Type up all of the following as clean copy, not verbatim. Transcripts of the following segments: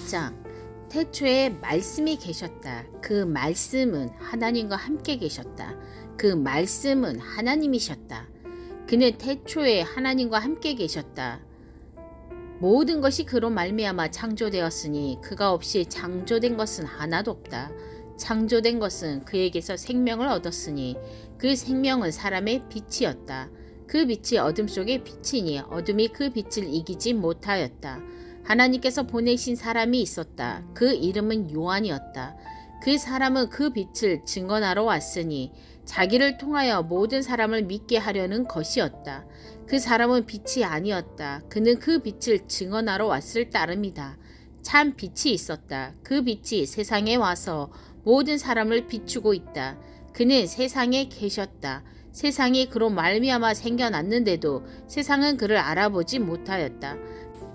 1장 태초에 말씀이 계셨다. 그 말씀은 하나님과 함께 계셨다. 그 말씀은 하나님이셨다. 그는 태초에 하나님과 함께 계셨다. 모든 것이 그로 말미암아 창조되었으니 그가 없이 창조된 것은 하나도 없다. 창조된 것은 그에게서 생명을 얻었으니 그 생명은 사람의 빛이었다. 그 빛이 어둠 속에 비치니 어둠이 그 빛을 이기지 못하였다. 하나님께서 보내신 사람이 있었다. 그 이름은 요한이었다. 그 사람은 그 빛을 증언하러 왔으니 자기를 통하여 모든 사람을 믿게 하려는 것이었다. 그 사람은 빛이 아니었다. 그는 그 빛을 증언하러 왔을 따름이다. 참 빛이 있었다. 그 빛이 세상에 와서 모든 사람을 비추고 있다. 그는 세상에 계셨다. 세상이 그로 말미암아 생겨났는데도 세상은 그를 알아보지 못하였다.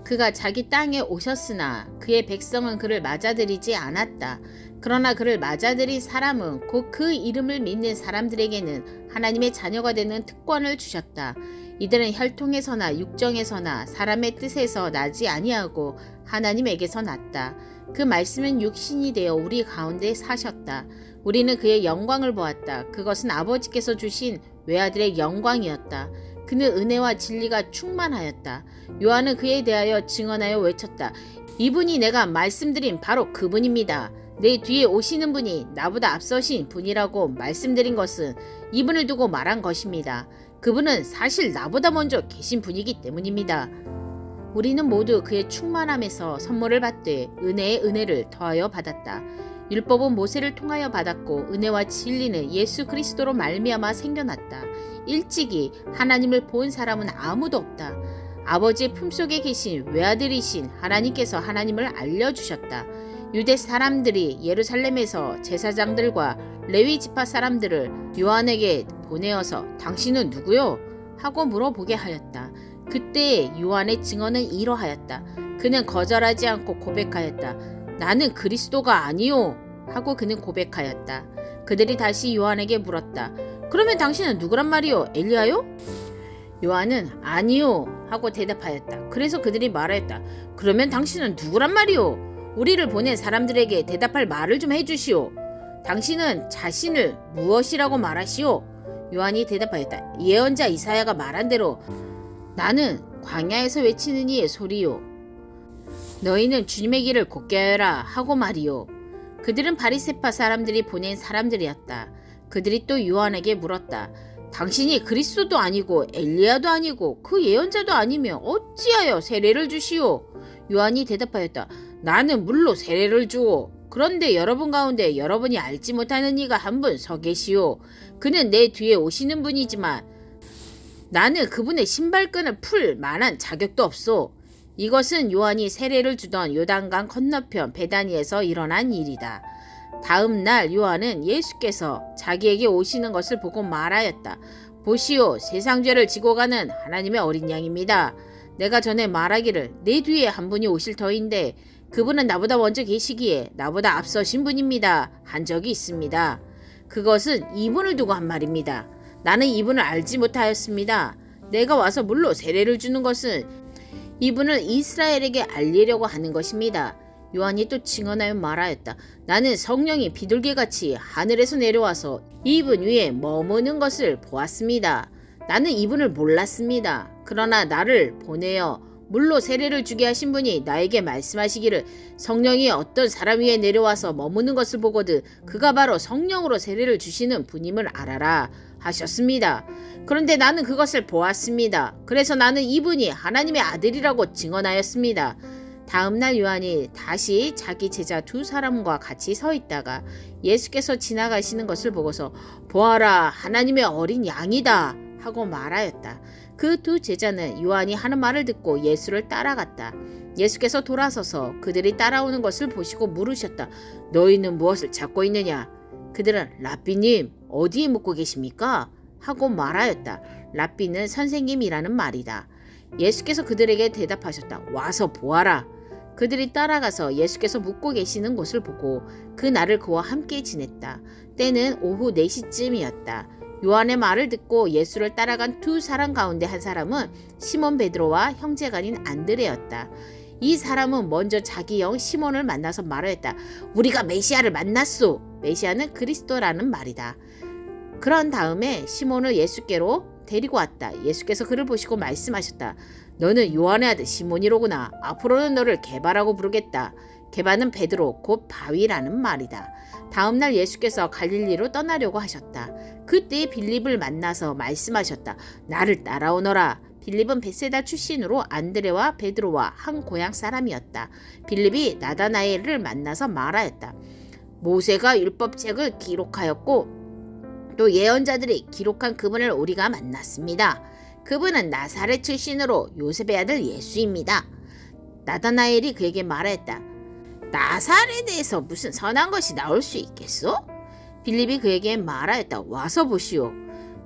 그가 자기 땅에 오셨으나 그의 백성은 그를 맞아들이지 않았다. 그러나 그를 맞아들인 사람은 곧 그 이름을 믿는 사람들에게는 하나님의 자녀가 되는 특권을 주셨다. 이들은 혈통에서나 육정에서나 사람의 뜻에서 나지 아니하고 하나님에게서 났다. 그 말씀은 육신이 되어 우리 가운데 사셨다. 우리는 그의 영광을 보았다. 그것은 아버지께서 주신 외아들의 영광이었다. 그는 은혜와 진리가 충만하였다. 요한은 그에 대하여 증언하여 외쳤다. 이분이 내가 말씀드린 바로 그분입니다. 내 뒤에 오시는 분이 나보다 앞서신 분이라고 말씀드린 것은 이분을 두고 말한 것입니다. 그분은 사실 나보다 먼저 계신 분이기 때문입니다. 우리는 모두 그의 충만함에서 선물을 받되 은혜에 은혜를 더하여 받았다. 율법은 모세를 통하여 받았고 은혜와 진리는 예수 그리스도로 말미암아 생겨났다. 일찍이 하나님을 본 사람은 아무도 없다. 아버지의 품속에 계신 외아들이신 하나님께서 하나님을 알려주셨다. 유대 사람들이 예루살렘에서 제사장들과 레위 지파 사람들을 요한에게 보내어서 당신은 누구요? 하고 물어보게 하였다. 그때 요한의 증언은 이러하였다. 그는 거절하지 않고 고백하였다. 나는 그리스도가 아니요 하고 그는 고백하였다. 그들이 다시 요한에게 물었다. 그러면 당신은 누구란 말이요? 엘리야요? 요한은 아니요 하고 대답하였다. 그래서 그들이 말하였다. 그러면 당신은 누구란 말이요? 우리를 보낸 사람들에게 대답할 말을 좀 해주시오. 당신은 자신을 무엇이라고 말하시오? 요한이 대답하였다. 예언자 이사야가 말한 대로 나는 광야에서 외치는 이의 소리요. 너희는 주님의 길을 곧게 하여라 하고 말이요. 그들은 바리새파 사람들이 보낸 사람들이었다. 그들이 또 요한에게 물었다. 당신이 그리스도도 아니고 엘리야도 아니고 그 예언자도 아니며 어찌하여 세례를 주시오? 요한이 대답하였다. 나는 물로 세례를 주오. 그런데 여러분 가운데 여러분이 알지 못하는 이가 한 분 서 계시오. 그는 내 뒤에 오시는 분이지만 나는 그분의 신발끈을 풀 만한 자격도 없소. 이것은 요한이 세례를 주던 요단강 건너편 베다니에서 일어난 일이다. 다음 날 요한은 예수께서 자기에게 오시는 것을 보고 말하였다. 보시오, 세상 죄를 지고 가는 하나님의 어린 양입니다. 내가 전에 말하기를 내 뒤에 한 분이 오실 터인데 그분은 나보다 먼저 계시기에 나보다 앞서신 분입니다 한 적이 있습니다. 그것은 이분을 두고 한 말입니다. 나는 이분을 알지 못하였습니다. 내가 와서 물로 세례를 주는 것은 이분을 이스라엘에게 알리려고 하는 것입니다. 요한이 또 증언하여 말하였다. 나는 성령이 비둘기같이 하늘에서 내려와서 이분 위에 머무는 것을 보았습니다. 나는 이분을 몰랐습니다. 그러나 나를 보내어 물로 세례를 주게 하신 분이 나에게 말씀하시기를 성령이 어떤 사람 위에 내려와서 머무는 것을 보거든 그가 바로 성령으로 세례를 주시는 분임을 알아라 하셨습니다. 그런데 나는 그것을 보았습니다. 그래서 나는 이분이 하나님의 아들이라고 증언하였습니다. 다음 날 요한이 다시 자기 제자 두 사람과 같이 서 있다가 예수께서 지나가시는 것을 보고서 보아라, 하나님의 어린 양이다 하고 말하였다. 그 두 제자는 요한이 하는 말을 듣고 예수를 따라갔다. 예수께서 돌아서서 그들이 따라오는 것을 보시고 물으셨다. 너희는 무엇을 찾고 있느냐? 그들은 랍비님 어디에 묵고 계십니까? 하고 말하였다. 랍비는 선생님이라는 말이다. 예수께서 그들에게 대답하셨다. 와서 보아라. 그들이 따라가서 예수께서 묵고 계시는 곳을 보고 그 날을 그와 함께 지냈다. 때는 오후 4시쯤이었다. 요한의 말을 듣고 예수를 따라간 두 사람 가운데 한 사람은 시몬 베드로와 형제간인 안드레였다. 이 사람은 먼저 자기 형 시몬을 만나서 말하였다. 우리가 메시아를 만났소. 메시아는 그리스도라는 말이다. 그런 다음에 시몬을 예수께로 데리고 왔다. 예수께서 그를 보시고 말씀하셨다. 너는 요한의 아들 시몬이로구나. 앞으로는 너를 게바라고 부르겠다. 게바는 베드로 곧 바위라는 말이다. 다음날 예수께서 갈릴리로 떠나려고 하셨다. 그때 빌립을 만나서 말씀하셨다. 나를 따라오너라. 빌립은 베세다 출신으로 안드레와 베드로와 한 고향 사람이었다. 빌립이 나다나엘을 만나서 말하였다. 모세가 율법책을 기록하였고 또 예언자들이 기록한 그분을 우리가 만났습니다. 그분은 나사렛 출신으로 요셉의 아들 예수입니다. 나다나엘이 그에게 말하였다. 나사렛에서 무슨 선한 것이 나올 수 있겠소? 빌립이 그에게 말하였다. 와서 보시오.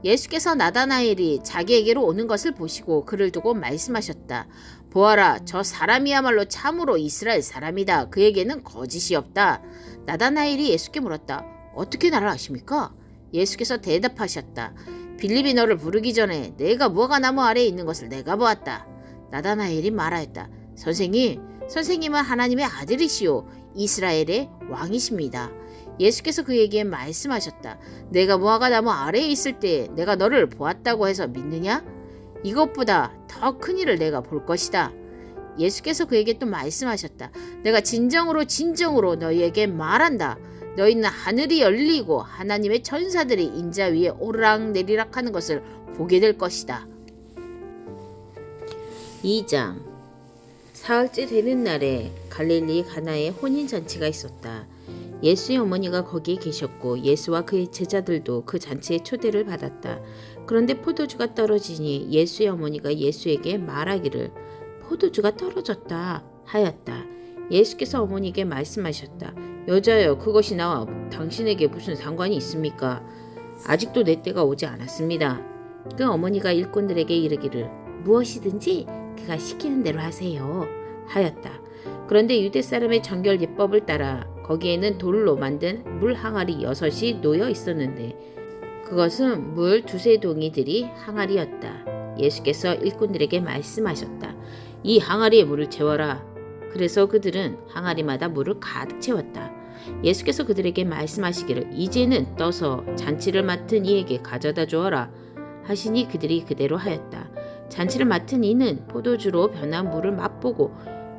예수께서 나다나엘이 자기에게로 오는 것을 보시고 그를 두고 말씀하셨다. 보아라, 저 사람이야말로 참으로 이스라엘 사람이다. 그에게는 거짓이 없다. 나다나엘이 예수께 물었다. 어떻게 나를 아십니까? 예수께서 대답하셨다. 빌립이 너를 부르기 전에 내가 무화과 나무 아래에 있는 것을 내가 보았다. 나다나엘이 말하였다. 선생님은 하나님의 아들이시오. 이스라엘의 왕이십니다. 예수께서 그에게 말씀하셨다. 내가 무화과 나무 아래에 있을 때 내가 너를 보았다고 해서 믿느냐? 이것보다 더 큰 일을 내가 볼 것이다. 예수께서 그에게 또 말씀하셨다. 내가 진정으로 너희에게 말한다. 너희는 하늘이 열리고 하나님의 천사들이 인자 위에 오르락내리락 하는 것을 보게 될 것이다. 2장. 사흘째 되는 날에 갈릴리 가나에 혼인잔치가 있었다. 예수의 어머니가 거기에 계셨고 예수와 그의 제자들도 그 잔치에 초대를 받았다. 그런데 포도주가 떨어지니 예수의 어머니가 예수에게 말하기를 포도주가 떨어졌다 하였다. 예수께서 어머니에게 말씀하셨다. 여자여, 그것이 나와 당신에게 무슨 상관이 있습니까? 아직도 내 때가 오지 않았습니다. 그 어머니가 일꾼들에게 이르기를 무엇이든지 그가 시키는 대로 하세요 하였다. 그런데 유대 사람의 정결 예법을 따라 거기에는 돌로 만든 물 항아리 6이 놓여 있었는데 그것은 물 2-3 동이들이 항아리였다. 예수께서 일꾼들에게 말씀하셨다. 이 항아리에 물을 채워라. 그래서 그들은 항아리마다 물을 가득 채웠다. 예수께서 그들에게 말씀하시기를 이제는 떠서 잔치를 맡은 이에게 가져다 주어라 하시니 그들이 그대로 하였다. 잔치를 맡은 이는 포도주로 변한 물을 맛보고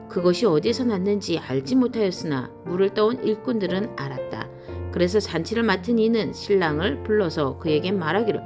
그것이 어디서 났는지 알지 못하였으나 물을 떠온 일꾼들은 알았다. 그래서 잔치를 맡은 이는 신랑을 불러서 그에게 말하기를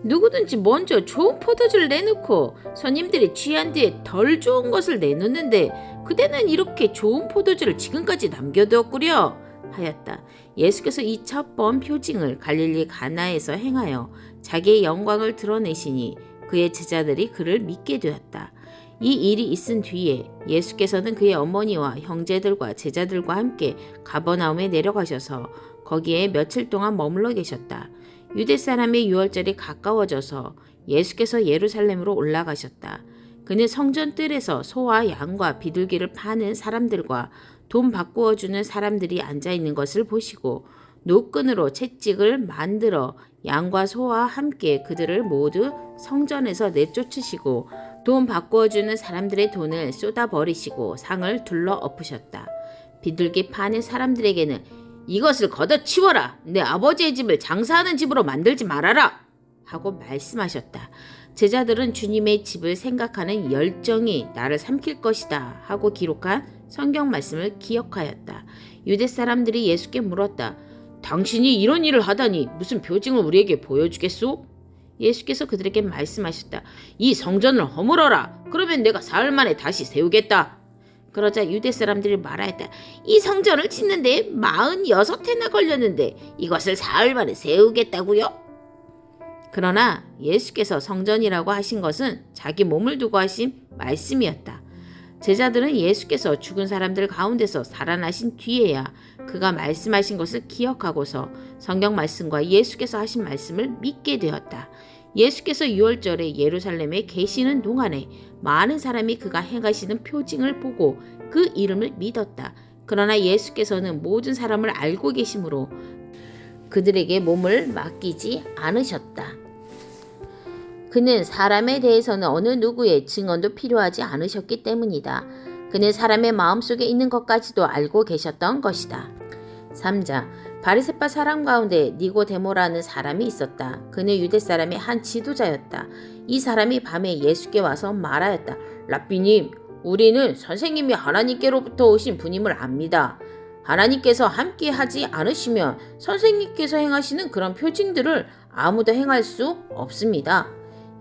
누구든지 먼저 좋은 포도주를 내놓고 손님들이 취한 뒤에 덜 좋은 것을 내놓는데 그대는 이렇게 좋은 포도주를 지금까지 남겨두었구려 하였다. 예수께서 이 첫 번 표징을 갈릴리 가나에서 행하여 자기의 영광을 드러내시니 그의 제자들이 그를 믿게 되었다. 이 일이 있은 뒤에 예수께서는 그의 어머니와 형제들과 제자들과 함께 가버나움에 내려가셔서 거기에 며칠 동안 머물러 계셨다. 유대 사람의 유월절이 가까워져서 예수께서 예루살렘으로 올라가셨다. 그는 성전 뜰에서 소와 양과 비둘기를 파는 사람들과 돈 바꾸어 주는 사람들이 앉아 있는 것을 보시고 노끈으로 채찍을 만들어 양과 소와 함께 그들을 모두 성전에서 내쫓으시고 돈 바꾸어 주는 사람들의 돈을 쏟아버리시고 상을 둘러 엎으셨다. 비둘기 파는 사람들에게는 이것을 걷어치워라. 내 아버지의 집을 장사하는 집으로 만들지 말아라. 하고 말씀하셨다. 제자들은 주님의 집을 생각하는 열정이 나를 삼킬 것이다 하고 기록한 성경 말씀을 기억하였다. 유대 사람들이 예수께 물었다. 당신이 이런 일을 하다니 무슨 표징을 우리에게 보여주겠소? 예수께서 그들에게 말씀하셨다. 이 성전을 허물어라. 그러면 내가 사흘 만에 다시 세우겠다. 그러자 유대 사람들이 말하였다. 이 성전을 짓는데 46해나 걸렸는데 이것을 사흘 만에 세우겠다고요? 그러나 예수께서 성전이라고 하신 것은 자기 몸을 두고 하신 말씀이었다. 제자들은 예수께서 죽은 사람들 가운데서 살아나신 뒤에야 그가 말씀하신 것을 기억하고서 성경 말씀과 예수께서 하신 말씀을 믿게 되었다. 예수께서 유월절에 예루살렘에 계시는 동안에 많은 사람이 그가 행하시는 표징을 보고 그 이름을 믿었다. 그러나 예수께서는 모든 사람을 알고 계시므로 그들에게 몸을 맡기지 않으셨다. 그는 사람에 대해서는 어느 누구의 증언도 필요하지 않으셨기 때문이다. 그는 사람의 마음속에 있는 것까지도 알고 계셨던 것이다. 3장 바리새파 사람 가운데 니고데모라는 사람이 있었다. 그는 유대 사람의 한 지도자였다. 이 사람이 밤에 예수께 와서 말하였다. 랍비님, 우리는 선생님이 하나님께로부터 오신 분임을 압니다. 하나님께서 함께 하지 않으시면 선생님께서 행하시는 그런 표징들을 아무도 행할 수 없습니다.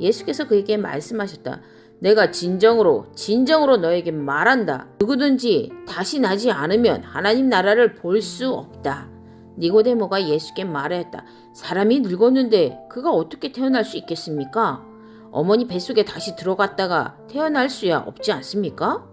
예수께서 그에게 말씀하셨다. 내가 진정으로 너에게 말한다. 누구든지 다시 나지 않으면 하나님 나라를 볼 수 없다. 니고데모가 예수께 말하였다. 사람이 늙었는데 그가 어떻게 태어날 수 있겠습니까? 어머니 뱃속에 다시 들어갔다가 태어날 수야 없지 않습니까?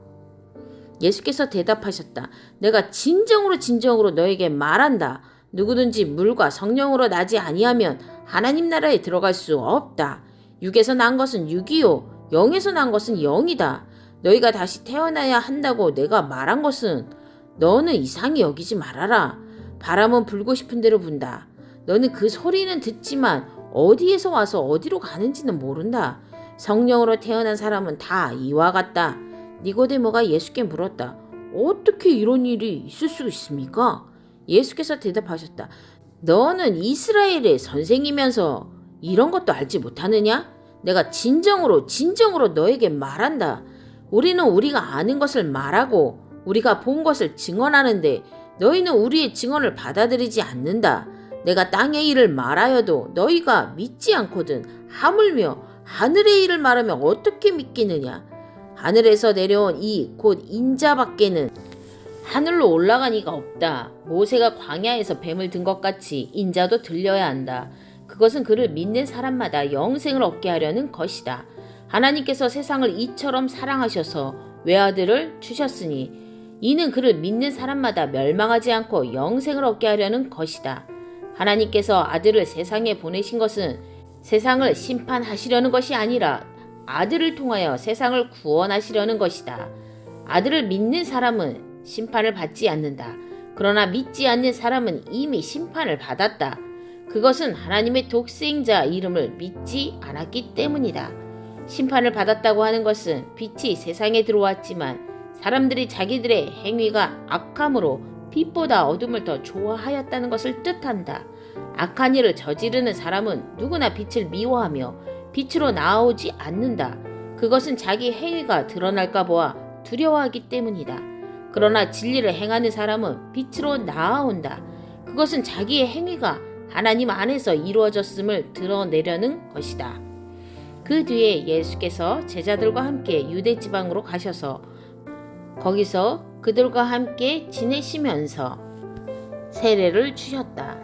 예수께서 대답하셨다. 내가 진정으로 너에게 말한다. 누구든지 물과 성령으로 나지 아니하면 하나님 나라에 들어갈 수 없다. 육에서 난 것은 육이요 영에서 난 것은 영이다. 너희가 다시 태어나야 한다고 내가 말한 것은 너는 이상히 여기지 말아라. 바람은 불고 싶은 대로 분다. 너는 그 소리는 듣지만 어디에서 와서 어디로 가는지는 모른다. 성령으로 태어난 사람은 다 이와 같다. 니고데모가 예수께 물었다. 어떻게 이런 일이 있을 수 있습니까? 예수께서 대답하셨다. 너는 이스라엘의 선생이면서 이런 것도 알지 못하느냐? 내가 진정으로 너에게 말한다. 우리는 우리가 아는 것을 말하고 우리가 본 것을 증언하는데 너희는 우리의 증언을 받아들이지 않는다. 내가 땅의 일을 말하여도 너희가 믿지 않거든. 하물며 하늘의 일을 말하면 어떻게 믿겠느냐? 하늘에서 내려온 이 곧 인자밖에는 하늘로 올라간 이가 없다. 모세가 광야에서 뱀을 든 것 같이 인자도 들려야 한다. 그것은 그를 믿는 사람마다 영생을 얻게 하려는 것이다. 하나님께서 세상을 이처럼 사랑하셔서 외아들을 주셨으니 이는 그를 믿는 사람마다 멸망하지 않고 영생을 얻게 하려는 것이다. 하나님께서 아들을 세상에 보내신 것은 세상을 심판하시려는 것이 아니라 아들을 통하여 세상을 구원하시려는 것이다. 아들을 믿는 사람은 심판을 받지 않는다. 그러나 믿지 않는 사람은 이미 심판을 받았다. 그것은 하나님의 독생자 이름을 믿지 않았기 때문이다. 심판을 받았다고 하는 것은 빛이 세상에 들어왔지만 사람들이 자기들의 행위가 악함으로 빛보다 어둠을 더 좋아하였다는 것을 뜻한다. 악한 일을 저지르는 사람은 누구나 빛을 미워하며 빛으로 나오지 않는다. 그것은 자기 행위가 드러날까 보아 두려워하기 때문이다. 그러나 진리를 행하는 사람은 빛으로 나아온다. 그것은 자기의 행위가 하나님 안에서 이루어졌음을 드러내려는 것이다. 그 뒤에 예수께서 제자들과 함께 유대 지방으로 가셔서 거기서 그들과 함께 지내시면서 세례를 주셨다.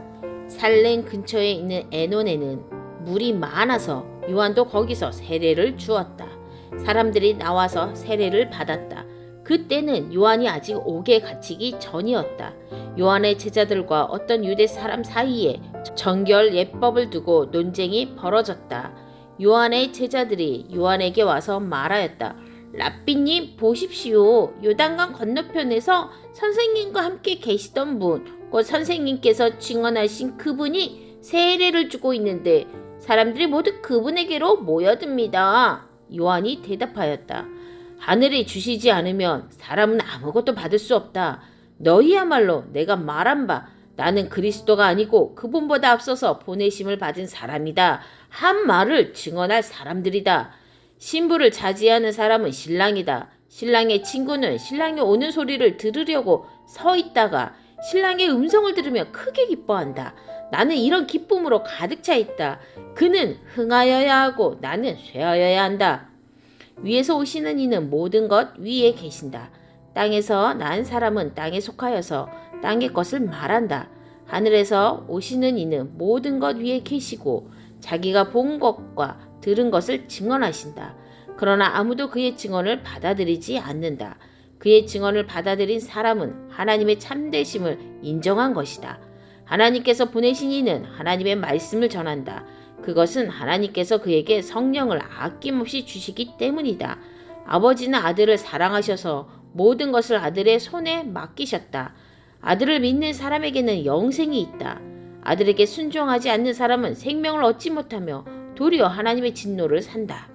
살렘 근처에 있는 에논에는 물이 많아서 요한도 거기서 세례를 주었다. 사람들이 나와서 세례를 받았다. 그때는 요한이 아직 옥에 갇히기 전이었다. 요한의 제자들과 어떤 유대 사람 사이에 정결 예법을 두고 논쟁이 벌어졌다. 요한의 제자들이 요한에게 와서 말하였다. 랍비님 보십시오. 요단강 건너편에서 선생님과 함께 계시던 분, 곧 선생님께서 증언하신 그분이 세례를 주고 있는데 사람들이 모두 그분에게로 모여듭니다. 요한이 대답하였다. 하늘이 주시지 않으면 사람은 아무것도 받을 수 없다. 너희야말로 내가 말한 바 나는 그리스도가 아니고 그분보다 앞서서 보내심을 받은 사람이다. 한 말을 증언할 사람들이다. 신부를 차지하는 사람은 신랑이다. 신랑의 친구는 신랑이 오는 소리를 들으려고 서 있다가 신랑의 음성을 들으며 크게 기뻐한다. 나는 이런 기쁨으로 가득 차 있다. 그는 흥하여야 하고 나는 쇠하여야 한다. 위에서 오시는 이는 모든 것 위에 계신다. 땅에서 난 사람은 땅에 속하여서 땅의 것을 말한다. 하늘에서 오시는 이는 모든 것 위에 계시고 자기가 본 것과 들은 것을 증언하신다. 그러나 아무도 그의 증언을 받아들이지 않는다. 그의 증언을 받아들인 사람은 하나님의 참되심을 인정한 것이다. 하나님께서 보내신 이는 하나님의 말씀을 전한다. 그것은 하나님께서 그에게 성령을 아낌없이 주시기 때문이다. 아버지는 아들을 사랑하셔서 모든 것을 아들의 손에 맡기셨다. 아들을 믿는 사람에게는 영생이 있다. 아들에게 순종하지 않는 사람은 생명을 얻지 못하며 도리어 하나님의 진노를 산다.